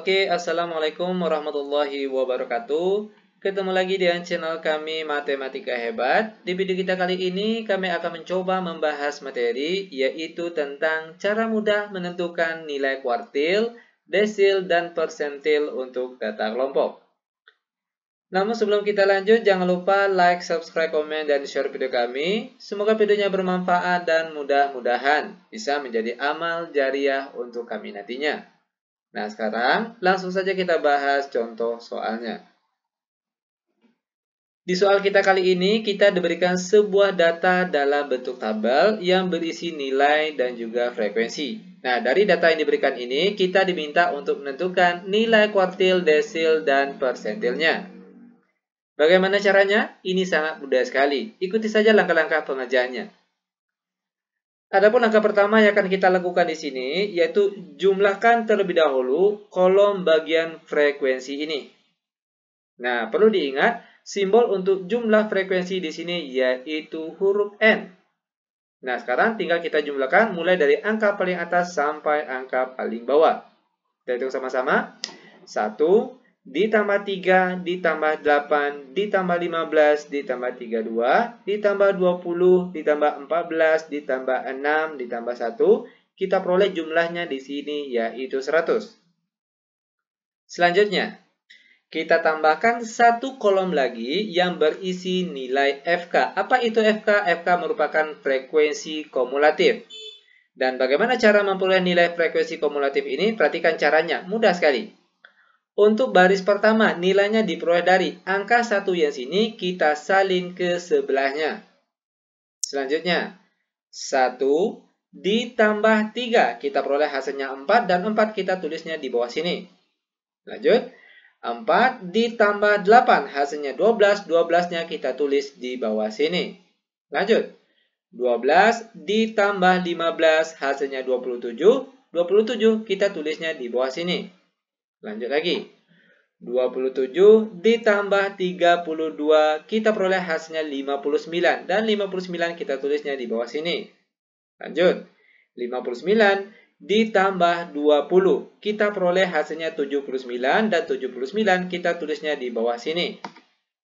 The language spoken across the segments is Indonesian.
Oke, Assalamualaikum warahmatullahi wabarakatuh. Ketemu lagi dengan channel kami Matematika Hebat. Di video kita kali ini, kami akan mencoba membahas materi, yaitu tentang cara mudah menentukan nilai kuartil, desil, dan persentil untuk data kelompok. Namun sebelum kita lanjut, jangan lupa like, subscribe, komen, dan share video kami. Semoga videonya bermanfaat dan mudah-mudahan bisa menjadi amal jariah untuk kami nantinya. Nah, sekarang langsung saja kita bahas contoh soalnya. Di soal kita kali ini, kita diberikan sebuah data dalam bentuk tabel yang berisi nilai dan juga frekuensi. Nah, dari data yang diberikan ini, kita diminta untuk menentukan nilai kuartil, desil, dan persentilnya. Bagaimana caranya? Ini sangat mudah sekali. Ikuti saja langkah-langkah pengerjaannya. Adapun langkah pertama yang akan kita lakukan di sini, yaitu jumlahkan terlebih dahulu kolom bagian frekuensi ini. Nah, perlu diingat, simbol untuk jumlah frekuensi di sini yaitu huruf N. Nah, sekarang tinggal kita jumlahkan mulai dari angka paling atas sampai angka paling bawah. Kita hitung sama-sama. 1 ditambah 3, ditambah 8, ditambah 15, ditambah 32, ditambah 20, ditambah 14, ditambah 6, ditambah 1. Kita peroleh jumlahnya di sini yaitu 100. Selanjutnya, kita tambahkan satu kolom lagi yang berisi nilai FK. Apa itu FK? FK merupakan frekuensi kumulatif. Dan bagaimana cara memperoleh nilai frekuensi kumulatif ini? Perhatikan caranya, mudah sekali. Untuk baris pertama, nilainya diperoleh dari angka 1 yang sini, kita salin ke sebelahnya. Selanjutnya, 1 ditambah 3, kita peroleh hasilnya 4, dan 4 kita tulisnya di bawah sini. Lanjut, 4 ditambah 8, hasilnya 12, 12-nya kita tulis di bawah sini. Lanjut, 12 ditambah 15, hasilnya 27, 27 kita tulisnya di bawah sini. Lanjut lagi, 27 ditambah 32, kita peroleh hasilnya 59, dan 59 kita tulisnya di bawah sini. Lanjut, 59 ditambah 20, kita peroleh hasilnya 79, dan 79 kita tulisnya di bawah sini.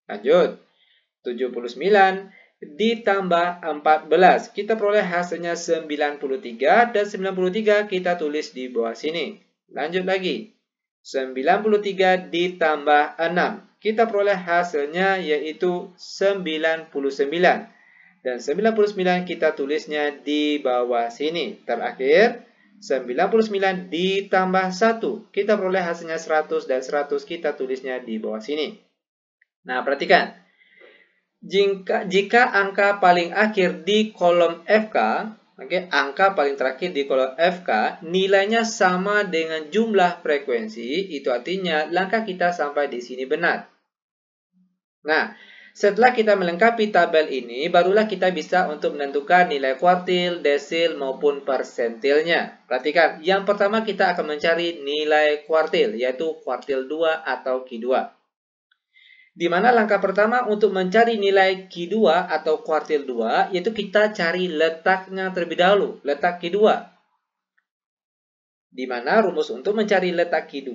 Lanjut, 79 ditambah 14, kita peroleh hasilnya 93, dan 93 kita tulis di bawah sini. Lanjut lagi, 93 ditambah 6. Kita peroleh hasilnya yaitu 99. Dan 99 kita tulisnya di bawah sini. Terakhir, 99 ditambah 1. Kita peroleh hasilnya 100 dan 100 kita tulisnya di bawah sini. Nah, perhatikan. Jika angka paling akhir di kolom FK, angka paling terakhir di kolom FK, nilainya sama dengan jumlah frekuensi, itu artinya langkah kita sampai di sini benar. Nah, setelah kita melengkapi tabel ini, barulah kita bisa untuk menentukan nilai kuartil, desil, maupun persentilnya. Perhatikan, yang pertama kita akan mencari nilai kuartil, yaitu kuartil 2 atau Q2. Di mana langkah pertama untuk mencari nilai Q2 atau kuartil 2, yaitu kita cari letaknya terlebih dahulu, letak Q2. Di mana rumus untuk mencari letak Q2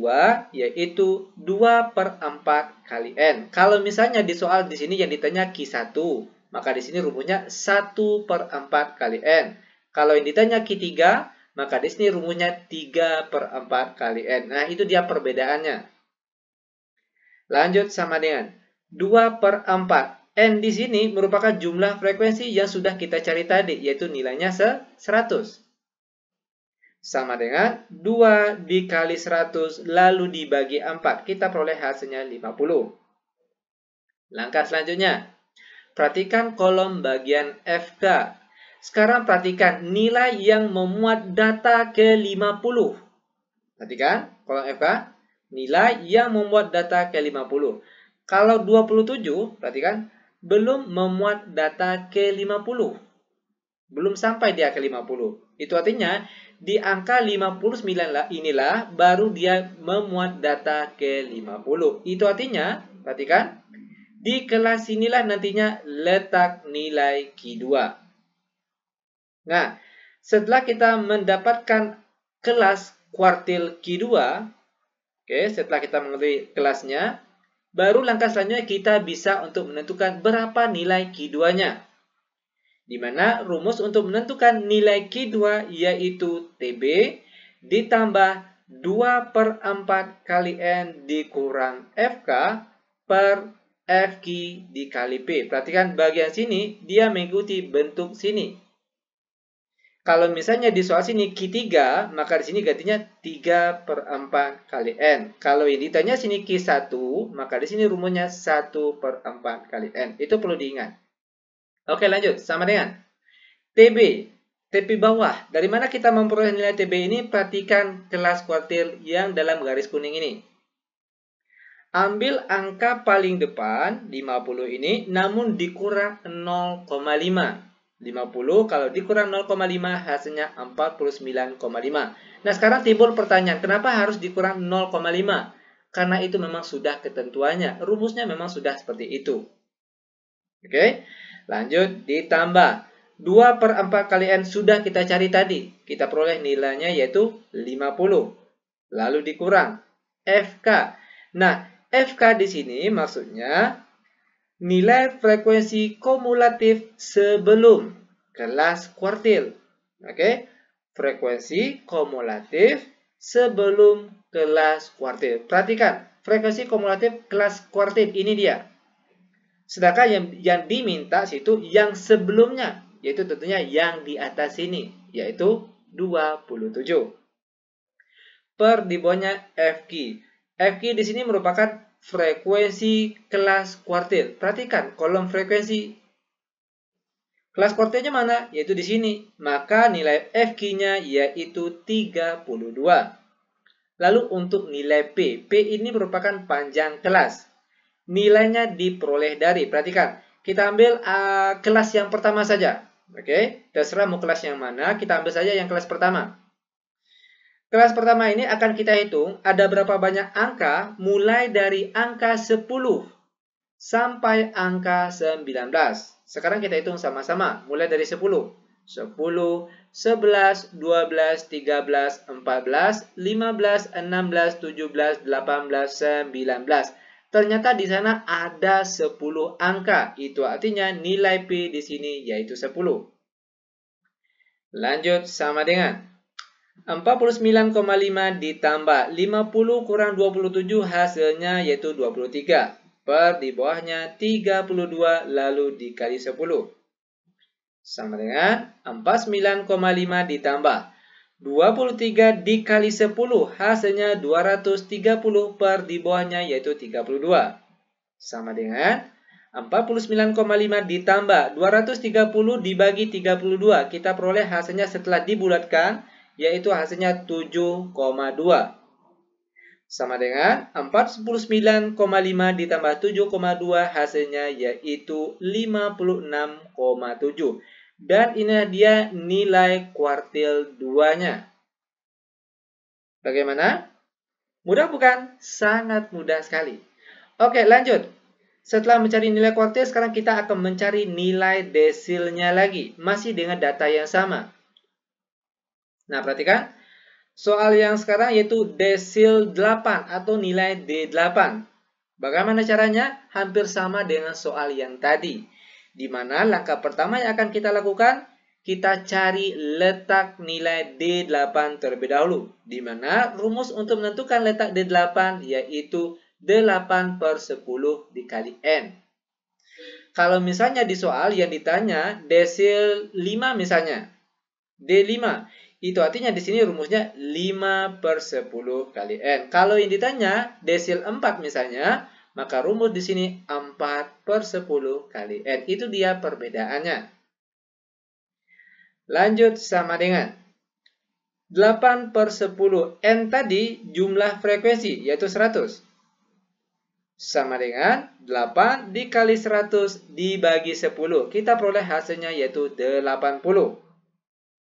yaitu 2/4 kali N. Kalau misalnya di soal di sini yang ditanya Q1, maka di sini rumusnya 1/4 kali N. Kalau yang ditanya Q3, maka di sini rumusnya 3/4 kali N. Nah, itu dia perbedaannya. Lanjut sama dengan 2/4. N di sini merupakan jumlah frekuensi yang sudah kita cari tadi, yaitu nilainya 100. Sama dengan 2 dikali 100 lalu dibagi 4. Kita peroleh hasilnya 50. Langkah selanjutnya, perhatikan kolom bagian FK. Sekarang perhatikan nilai yang memuat data ke 50. Perhatikan kolom FK. Nilai yang membuat data ke 50. Kalau 27, perhatikan, belum memuat data ke 50. Belum sampai dia ke 50. Itu artinya, di angka 59 inilah baru dia memuat data ke 50. Itu artinya, perhatikan, di kelas inilah nantinya letak nilai Q2. Nah, setelah kita mendapatkan kelas kuartil Q2, Oke, setelah kita mengetahui kelasnya, baru langkah selanjutnya kita bisa untuk menentukan berapa nilai Q2-nya. Di mana rumus untuk menentukan nilai Q2 yaitu TB ditambah 2/4 kali N dikurang FK per FQ dikali P. Perhatikan bagian sini, dia mengikuti bentuk sini. Kalau misalnya di soal sini Q3, maka di sini gantinya 3/4 kali N. Kalau yang ditanya sini Q1, maka di sini rumusnya 1/4 kali N. Itu perlu diingat. Oke, lanjut. Sama dengan TB. TB bawah. Dari mana kita memperoleh nilai TB ini? Perhatikan kelas kuartil yang dalam garis kuning ini. Ambil angka paling depan, 50 ini, namun dikurang 0,5. 50 kalau dikurang 0,5 hasilnya 49,5. Nah, sekarang timbul pertanyaan, kenapa harus dikurang 0,5? Karena itu memang sudah ketentuannya. Rumusnya memang sudah seperti itu. Oke, lanjut ditambah. 2/4 kali N sudah kita cari tadi. Kita peroleh nilainya yaitu 50. Lalu dikurang FK. Nah, FK di sini maksudnya nilai frekuensi kumulatif sebelum kelas kuartil. Oke, frekuensi kumulatif sebelum kelas kuartil. Perhatikan, frekuensi kumulatif kelas kuartil ini dia. Sedangkan yang diminta situ yang sebelumnya, yaitu tentunya yang di atas sini, yaitu 27. Per di bawahnya FQ. FQ di sini merupakan frekuensi kelas kuartil. Perhatikan kolom frekuensi. Kelas kuartilnya mana? Yaitu di sini. Maka nilai FQ-nya yaitu 32. Lalu untuk nilai P. P ini merupakan panjang kelas. Nilainya diperoleh dari, perhatikan, kita ambil kelas yang pertama saja. Oke, terserah mau kelas yang mana, kita ambil saja yang kelas pertama. Kelas pertama ini akan kita hitung ada berapa banyak angka mulai dari angka 10 sampai angka 19. Sekarang kita hitung sama-sama, mulai dari 10. 10, 11, 12, 13, 14, 15, 16, 17, 18, 19. Ternyata di sana ada 10 angka. Itu artinya nilai P di sini yaitu 10. Lanjut sama dengan 49,5 ditambah 50 kurang 27 hasilnya yaitu 23. Per di bawahnya 32 lalu dikali 10. Sama dengan 49,5 ditambah 23 dikali 10 hasilnya 230 per di bawahnya yaitu 32. Sama dengan 49,5 ditambah 230 dibagi 32. Kita peroleh hasilnya setelah dibulatkan yaitu hasilnya 7,2. Sama dengan 49,5 ditambah 7,2 hasilnya yaitu 56,7. Dan ini dia nilai kuartil 2-nya. Bagaimana? Mudah bukan? Sangat mudah sekali. Oke, lanjut. Setelah mencari nilai kuartil, sekarang kita akan mencari nilai desilnya lagi. Masih dengan data yang sama. Nah, perhatikan. Soal yang sekarang yaitu desil 8 atau nilai D8. Bagaimana caranya? Hampir sama dengan soal yang tadi. Di mana langkah pertama yang akan kita lakukan, kita cari letak nilai D8 terlebih dahulu. Di mana rumus untuk menentukan letak D8 yaitu 8/10 dikali N. Kalau misalnya di soal yang ditanya desil 5 misalnya, D5, itu artinya di sini rumusnya 5/10 kali N. Kalau yang ditanya desil 4 misalnya, maka rumus di sini 4/10 kali N. Itu dia perbedaannya. Lanjut sama dengan 8/10. N tadi jumlah frekuensi, yaitu 100. Sama dengan 8 dikali 100 dibagi 10. Kita peroleh hasilnya yaitu 80.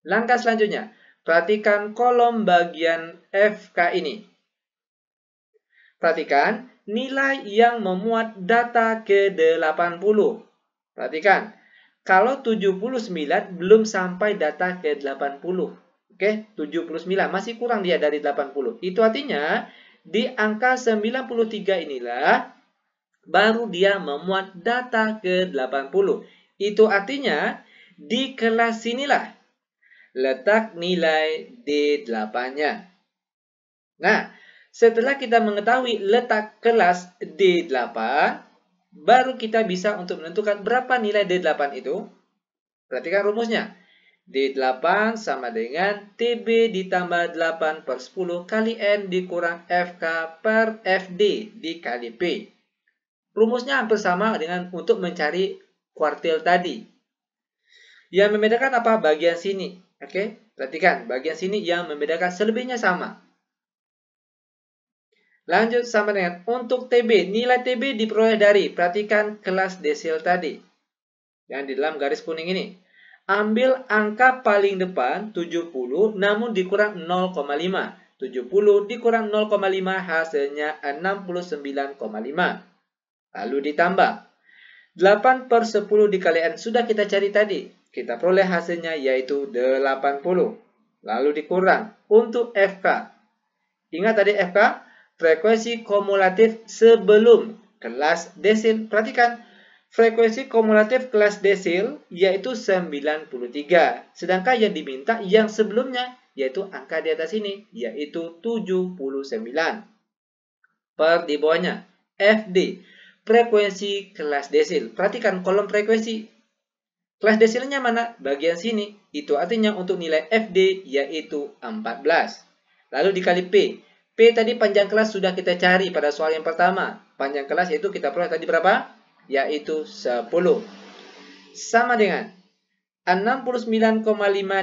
Langkah selanjutnya, perhatikan kolom bagian FK ini. Perhatikan nilai yang memuat data ke 80. Perhatikan, kalau 79 belum sampai data ke 80. Oke, 79 masih kurang dia dari 80. Itu artinya di angka 93 inilah baru dia memuat data ke 80. Itu artinya di kelas inilah letak nilai D8-nya. Nah, setelah kita mengetahui letak kelas D8, baru kita bisa untuk menentukan berapa nilai D8 itu. Perhatikan rumusnya. D8 sama dengan TB ditambah 8 per 10 kali N dikurang FK per FD dikali P. Rumusnya hampir sama dengan untuk mencari kuartil tadi. Yang membedakan apa? Bagian sini. Oke, perhatikan. Bagian sini yang membedakan, selebihnya sama. Lanjut sama dengan untuk TB. Nilai TB diperoleh dari, perhatikan kelas desil tadi. Yang di dalam garis kuning ini. Ambil angka paling depan 70 namun dikurang 0,5. 70 dikurang 0,5 hasilnya 69,5. Lalu ditambah 8 per 10 dikali N sudah kita cari tadi. Kita peroleh hasilnya yaitu 80. Lalu dikurang untuk FK. Ingat tadi FK? Frekuensi kumulatif sebelum kelas desil. Perhatikan. Frekuensi kumulatif kelas desil yaitu 93. Sedangkan yang diminta yang sebelumnya yaitu angka di atas ini yaitu 79. Per di bawahnya FD. Frekuensi kelas desil. Perhatikan kolom frekuensi. Kelas desilnya mana? Bagian sini. Itu artinya untuk nilai FD yaitu 14. Lalu dikali P. P tadi panjang kelas sudah kita cari pada soal yang pertama. Panjang kelas yaitu kita peroleh tadi berapa? Yaitu 10. Sama dengan 69,5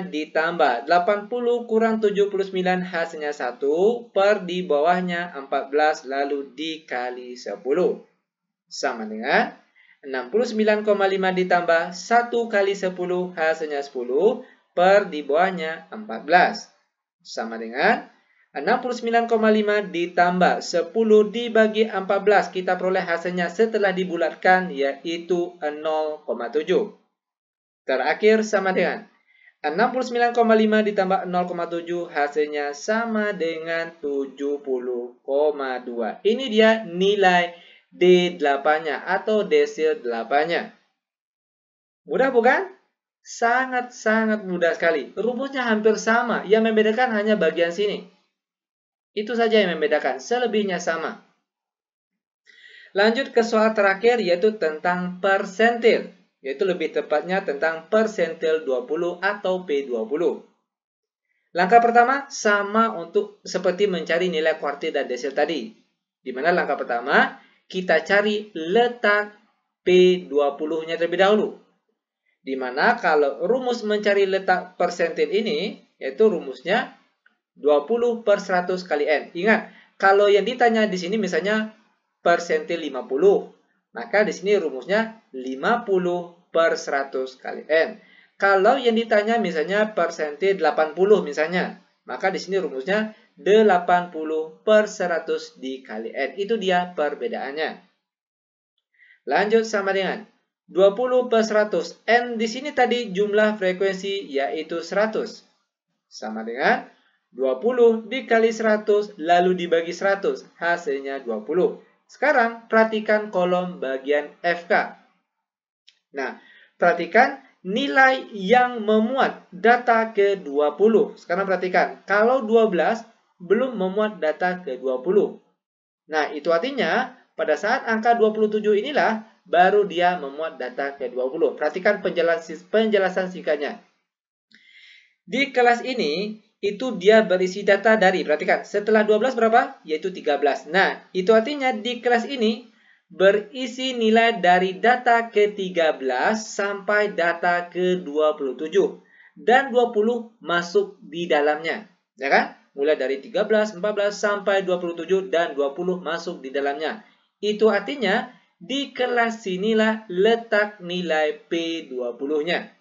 ditambah 80 kurang 79 hasilnya 1 per di bawahnya 14 lalu dikali 10. Sama dengan 69,5 ditambah 1 kali 10 hasilnya 10 per di bawahnya 14. Sama dengan 69,5 ditambah 10 dibagi 14. Kita peroleh hasilnya setelah dibulatkan yaitu 0,7. Terakhir sama dengan 69,5 ditambah 0,7 hasilnya sama dengan 70,2. Ini dia nilai D8-nya atau desil 8-nya. Mudah bukan? Sangat-sangat mudah sekali. Rumusnya hampir sama. Yang membedakan hanya bagian sini. Itu saja yang membedakan, selebihnya sama. Lanjut ke soal terakhir yaitu tentang persentil. Yaitu lebih tepatnya tentang persentil 20 atau P20. Langkah pertama sama untuk seperti mencari nilai kuartil dan desil tadi. Di mana langkah pertama kita cari letak P20-nya terlebih dahulu. Di mana kalau rumus mencari letak persentil ini yaitu rumusnya 20 per 100 kali N. Ingat, kalau yang ditanya di sini misalnya persentil 50, maka di sini rumusnya 50 per 100 kali N. Kalau yang ditanya misalnya persentil 80 misalnya, maka di sini rumusnya 80 per 100 dikali N. Itu dia perbedaannya. Lanjut sama dengan 20 per 100. N di sini tadi jumlah frekuensi yaitu 100. Sama dengan 20 dikali 100 lalu dibagi 100 hasilnya 20. Sekarang perhatikan kolom bagian FK. Nah, perhatikan nilai yang memuat data ke 20. Sekarang perhatikan, kalau 12 belum memuat data ke 20. Nah, itu artinya pada saat angka 27 inilah baru dia memuat data ke 20. Perhatikan penjelasan singkatnya. Di kelas ini itu dia berisi data dari, perhatikan, setelah 12 berapa? Yaitu 13. Nah, itu artinya di kelas ini berisi nilai dari data ke-13 sampai data ke-27. Dan 20 masuk di dalamnya. Ya kan? Mulai dari 13, 14, sampai 27 dan 20 masuk di dalamnya. Itu artinya di kelas inilah letak nilai P20-nya.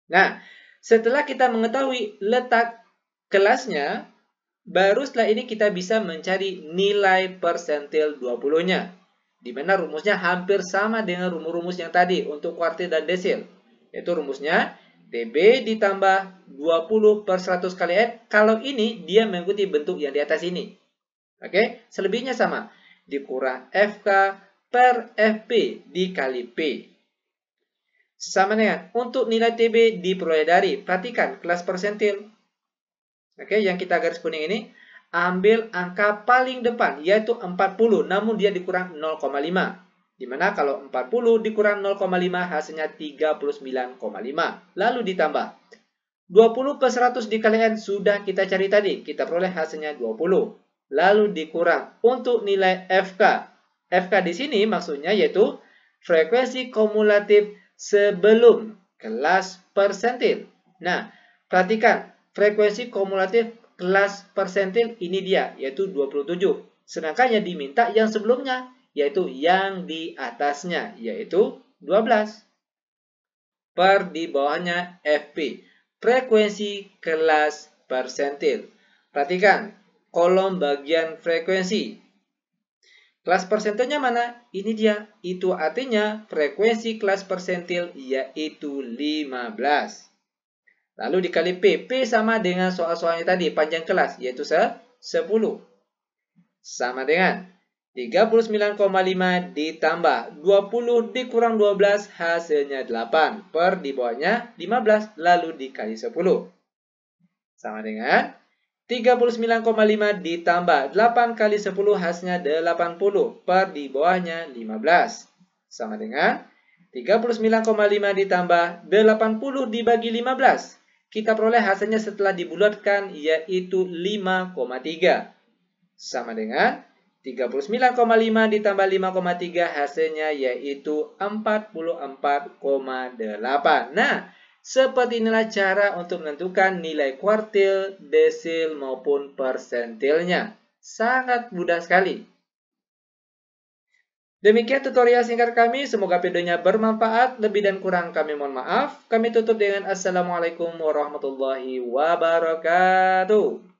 Nah, setelah kita mengetahui letak kelasnya, baru setelah ini kita bisa mencari nilai persentil 20-nya. Di mana rumusnya hampir sama dengan rumus-rumus yang tadi untuk kuartil dan desil. Yaitu rumusnya TB ditambah 20 per 100 kali N. Kalau ini dia mengikuti bentuk yang di atas ini. Oke, selebihnya sama. Dikurang FK per FP dikali P. Sama dengan untuk nilai TB diperoleh dari, perhatikan kelas persentil. Oke, yang kita garis kuning ini, ambil angka paling depan, yaitu 40, namun dia dikurang 0,5. Dimana kalau 40 dikurang 0,5 hasilnya 39,5. Lalu ditambah. 20 per 100 dikalikan sudah kita cari tadi. Kita peroleh hasilnya 20. Lalu dikurang untuk nilai FK. FK di sini maksudnya yaitu frekuensi kumulatif sebelum kelas persentil. Nah, perhatikan. Frekuensi kumulatif kelas persentil ini dia, yaitu 27. Sedangkan yang diminta yang sebelumnya, yaitu yang di atasnya, yaitu 12. Per di bawahnya FP. Frekuensi kelas persentil. Perhatikan, kolom bagian frekuensi. Kelas persentilnya mana? Ini dia. Itu artinya frekuensi kelas persentil yaitu 15. Lalu dikali P. P sama dengan soal-soalnya tadi, panjang kelas, yaitu 10. Sama dengan 39,5 ditambah 20 dikurang 12, hasilnya 8. Per di bawahnya 15, lalu dikali 10. Sama dengan 39,5 ditambah 8 kali 10, hasilnya 80. Per di bawahnya 15. Sama dengan 39,5 ditambah 80 dibagi 15. Kita peroleh hasilnya setelah dibulatkan yaitu 5,3. Sama dengan 39,5 ditambah 5,3 hasilnya yaitu 44,8. Nah, seperti inilah cara untuk menentukan nilai kuartil, desil maupun persentilnya. Sangat mudah sekali. Demikian tutorial singkat kami, semoga videonya bermanfaat. Lebih dan kurang kami mohon maaf. Kami tutup dengan Assalamualaikum warahmatullahi wabarakatuh.